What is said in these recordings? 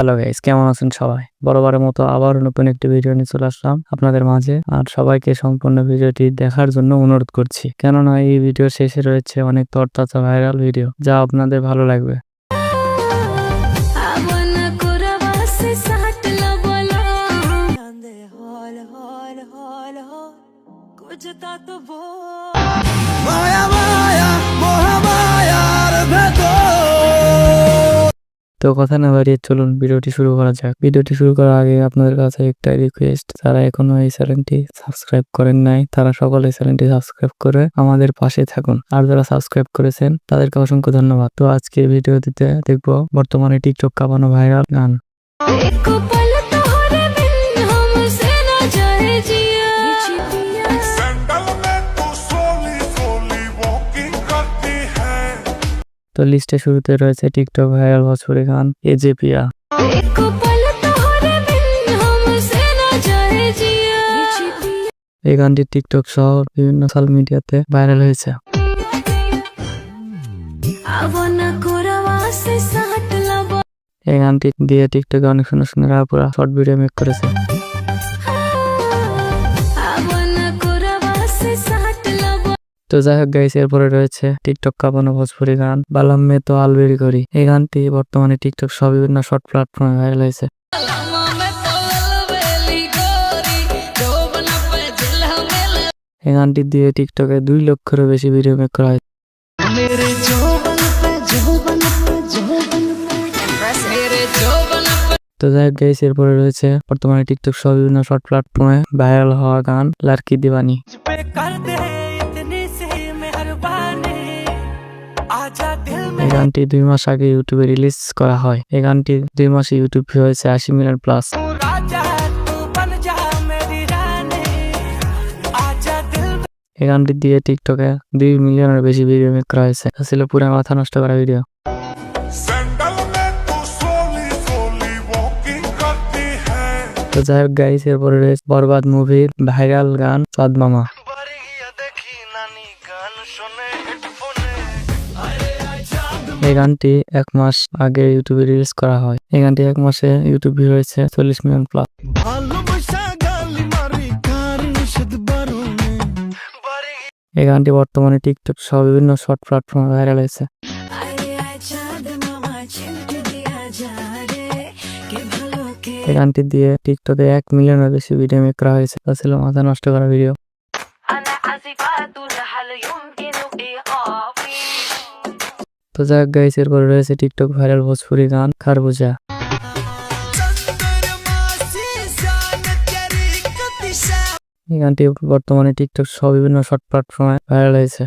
Hello guys, কেমন আছেন সবাই? বরাবরের মতো আবার নতুন একটি ভিডিও নিয়ে চলে আসলাম আপনাদের মাঝে। আর সবাইকে সম্পূর্ণ ভিডিওটি দেখার জন্য অনুরোধ করছি, কেননা এই ভিডিও শেষে রয়েছে অনেক তরতাজা ভাইরাল ভিডিও যা আপনাদের ভালো লাগবে। তো কথা না বাড়িয়ে চলুন ভিডিওটি শুরু করা যাক। ভিডিওটি শুরু করার আগে আপনাদের কাছে একটাই রিকোয়েস্ট, যারা এখনো এই চ্যানেলটি সাবস্ক্রাইব করেন নাই তারা সকলে চ্যানেলটি সাবস্ক্রাইব করে আমাদের পাশে থাকুন। আর যারা সাবস্ক্রাইব করেছেন তাদেরকে অসংখ্য ধন্যবাদ। তো আজকে ভিডিওটিতে দেখবো বর্তমানে টিকটক কাঁপানো ভাইরাল গান। তো লিস্টে শুরুতে রয়েছে টিকটক ভাইরাল ভোজপুরি গান এজে পিয়া। এই গানটি টিকটক সহ বিভিন্ন সোশ্যাল মিডিয়াতে ভাইরাল হয়েছে। এই গানটি দিয়ে টিকটকে অনেক সুন্দর সুন্দর আপুরা শর্ট ভিডিও মেক করেছে। তো যাই হোক গাইস, এরপরে রয়েছে টিকটক কাঁপানো ভোজপুরি গান বালাম মে তো আলবেরি করি। এই গানটি বর্তমানে টিকটক সহ বিভিন্ন শর্ট প্ল্যাটফর্মে ভাইরাল হয়েছে। এই গানটি দিয়ে টিকটকে 2 লক্ষেরও বেশি ভিডিও মেক করা হয়েছে। তো যাই হোক গাইস, এরপরে রয়েছে বর্তমানে টিকটক সহ বিভিন্ন শর্ট প্ল্যাটফর্মে ভাইরাল হওয়া গান লাড়কি দিবানি। এই গানটি 2 মাস আগে ইউটিউবে রিলিজ করা হয়। এই গানটি 2 মাসে ইউটিউব ভিউ হয়েছে 80 মিলিয়ন প্লাস। এই গানটি দিয়ে টিকটকে 2 মিলিয়নের বেশি ভিডিও মেক করা হয়েছে। ছিল পুরো মাথা নষ্ট করা ভিডিও। তো যাই হোক গাইস, এরপরে রয়েছে বরবাদ মুভির ভাইরাল গান চাঁদ মামা। এই গানটি 1 মাস আগে ইউটিউবে রিলিজ করা হয়। এই গানটি 1 মাসে ইউটিউব ভিউ হয়েছে 40 মিলিয়ন প্লাস। এই গানটি বর্তমানে টিকটক সহ বিভিন্ন শর্ট প্ল্যাটফর্মে ভাইরাল হয়েছে। এই গানটি দিয়ে টিকটকে 1 মিলিয়নের বেশি ভিডিও মেক করা হয়েছে। তা ছিল মাথা নষ্ট করা ভিডিও। তো যাক গাইস, এরপরে রয়েছে টিকটক ভাইরাল ভোজপুরি গান খারবুজা। এই গানটি বর্তমানে টিকটক সহ বিভিন্ন শর্ট প্ল্যাটফর্মে ভাইরাল হয়েছে।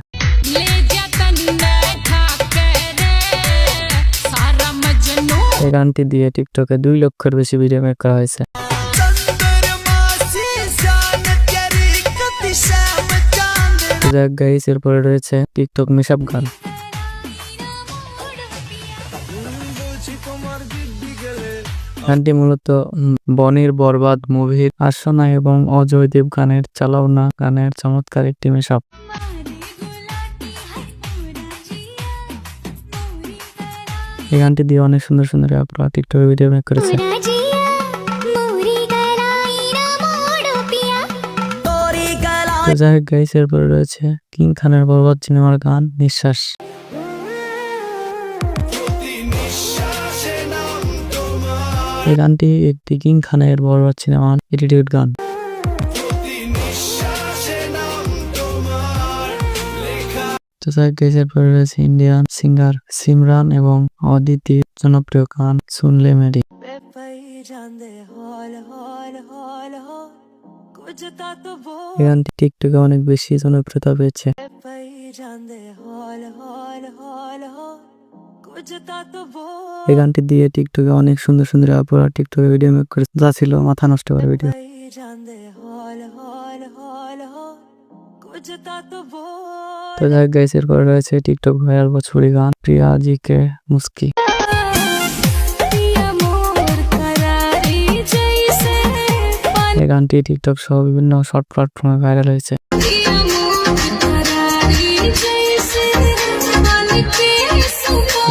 এই গানটি দিয়ে টিকটকে 2 লক্ষের বেশি ভিডিও মেক করা হয়েছে। যাক গাইস, এরপরে রয়েছে টিকটক মিশআপ গান। গানটি মূলত বনির বরবাদ মুভির আশনা এবং অজয় দেব গানের চালাও না গানের চমৎকার একটি মিশআপ। এই গানটি দিয়ে অনেক সুন্দর সুন্দর আপুরা টিকটকে ভিডিও মেক করেছে। যাই হোক গাইস, এরপরে রয়েছে কিং খানের বরবাদ সিনেমার গান নিঃশ্বাস। এই গানটি একটি কিং খানের বরবাদ সিনেমার এডিটেড গান। তো যাই হোক গাইস, এরপরে রয়েছে ইন্ডিয়ান সিঙ্গার সিমরান এবং অদিতির জনপ্রিয় গান সুনলে মেরি। এই গানটি টিকটকে অনেক বেশি জনপ্রিয়তা পেয়েছে। এই গানটি দিয়ে টিকটকে অনেক সুন্দর সুন্দর আপুরা টিকটকে ভিডিও মেক করে, যা ছিল মাথা নষ্ট করা ভিডিও। তো যাই হোক গাইস, এরপরে রয়েছে টিকটক ভাইরাল ভোজপুরি গান প্রিয়া জি কে মুস্কি। এই গানটি টিকটক সহ বিভিন্ন শর্ট প্ল্যাটফর্মে ভাইরাল হয়েছে।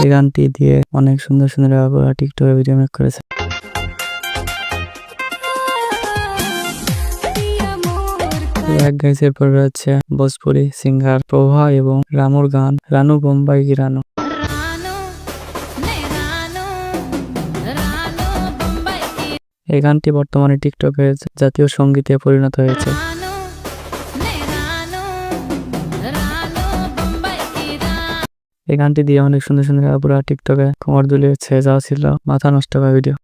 এই গানটি দিয়ে অনেক সুন্দর সুন্দর টিকটকে ভিডিও মেক করেছে। এক গাইস এরপর রয়েছে ভোজপুরি সিঙ্গার প্রভা এবং রানুর গান রানু বোম্বাই কি রানু। এই গানটি বর্তমানে টিকটকের জাতীয় সঙ্গীতে পরিণত হয়েছে। এই গানটি দিয়ে অনেক সুন্দর সুন্দর আপুরা টিকটকে কোমর দুলিয়েছে, যা ছিল মাথা নষ্ট করা ভিডিও।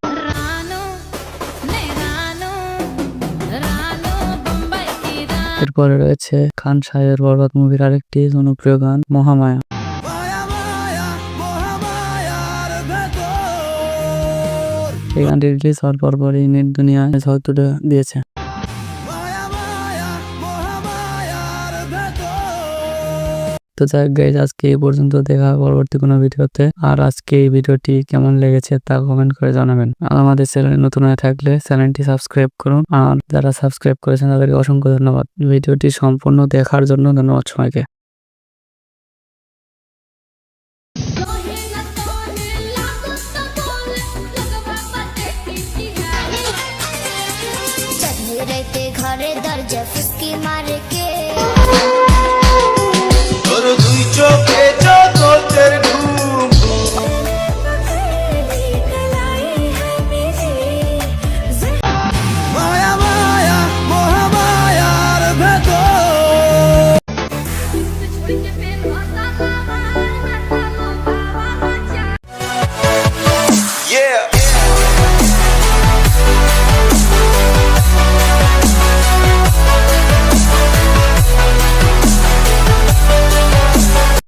এরপরে রয়েছে খান সাহেবের বরবাদ মুভির আরেকটি জনপ্রিয় গান মহামায়া। এই গানটি রিলিজ হওয়ার পরপরই নেট দুনিয়ায় ঝড় তুলে দিয়েছে। তো যাই হোক গাইজ, আজকে এই পর্যন্ত, দেখা পরবর্তী কোনো ভিডিওতে। আর আজকে এই ভিডিওটি কেমন লেগেছে তা কমেন্ট করে জানাবেন। আর আমাদের চ্যানেলে নতুন হয়ে থাকলে চ্যানেলটি সাবস্ক্রাইব করুন। আর যারা সাবস্ক্রাইব করেছেন তাদেরকে অসংখ্য ধন্যবাদ। ভিডিওটি সম্পূর্ণ দেখার জন্য ধন্যবাদ সবাইকে। ঘরে দরজা ফুসকি মারে।